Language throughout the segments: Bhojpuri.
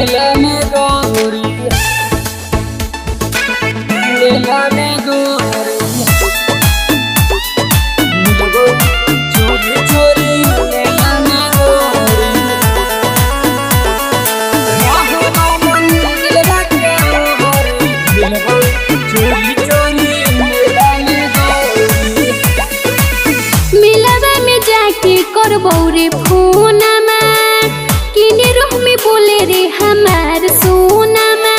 मेला में गौरी, मेला में गौरी, मिलबो चोरी चोरी मेला में गौरी। राहो मंदिर के गौरी, मिलबो चोरी चोरी मेला में गौरी। मिलबा में जाके करबौ रे फोनमा, किने रूह में बोले रे हमार सोनमा।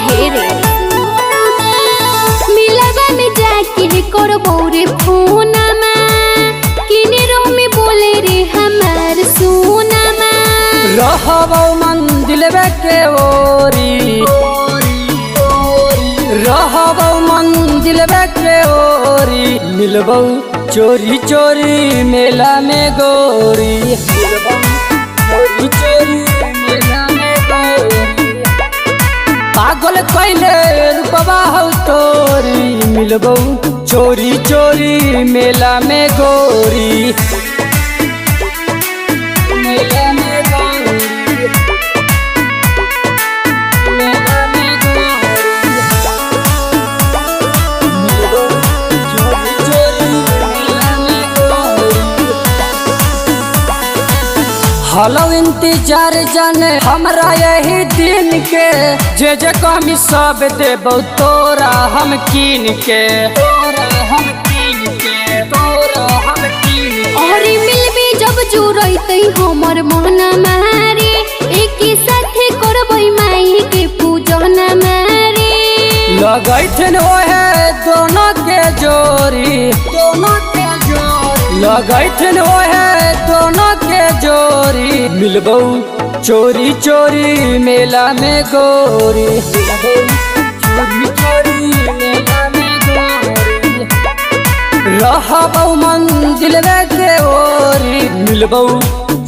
हे रे मिलबा में जाके करबौ रे फोनमा, किने रूह में बोले रे हमार सोनमा। रहबौ मंदिर के ओरी, रहबौ मंदिर के ओरी, मिलबौ चोरी चोरी मेला में गौरी, मिलबौ चोरी चोरी मेला में गौरी। पागल कैले रूपवा हौ तोरी, मिलबौ चोरी चोरी मेला में गौरी, मेला में गौरी, मेला में गौरी। मिलबौ चोरी चोरी मेला में गौरी। हलो इंतजार जाने हमरा यही दिन के, जे कमी सब देबौ तोरा हम कीन के, तोरा हम कीन के, तोरा हम कीन के। अरे मिलबे जब जुरैतै हमर मन मारे, एक साथे करबै माई के पूजन मारे। लगैथिन ओहे दोनों के जोरी, दोनों के जोरी, लगैथिन ओहे दोनों के जोरी। मिलबौ चोरी चोरी मेला में गौरी, मिलबौ चोरी चोरी मेला में गौरी। रहबौ मंदिर के ओरी, मिलबौ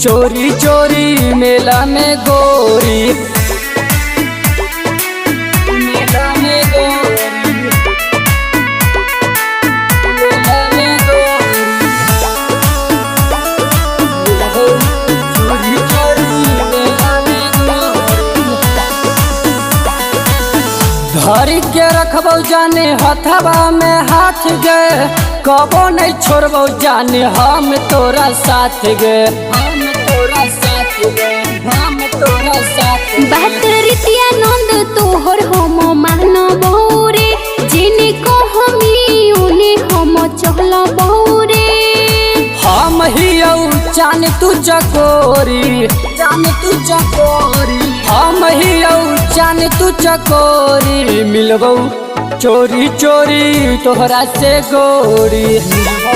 चोरी चोरी मेला में गौरी, मेला में गौरी, मेला में गौरी। मिलबौ चोरी चोरी मेला में गौरी। धरी के रखबौ जाने हथवा में हाथ गे, कबो नहीं छोड़बौ जाने हम तोरा साथ गे, हम तोरा साथ गे, हम तोरा साथ गे। बात रीतिया नंद तोहर हम मानबौ रे, जेने कहमी ओने हम चलबौ रे। हम हियौ चान तू चकोरी, चान तू चकोरी, हम हियौ चान तू चकोरी। मिलबौ चोरी चोरी तोहरा से गौरी, मिलबौ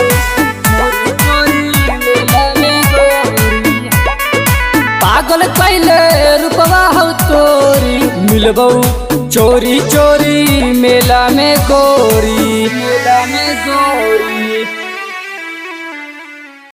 चोरी चोरी मेला में गौरी। पागल कैले रूपवा हौ तोरी, मिलबौ चोरी चोरी मेला में गौरी, मेला में गौरी।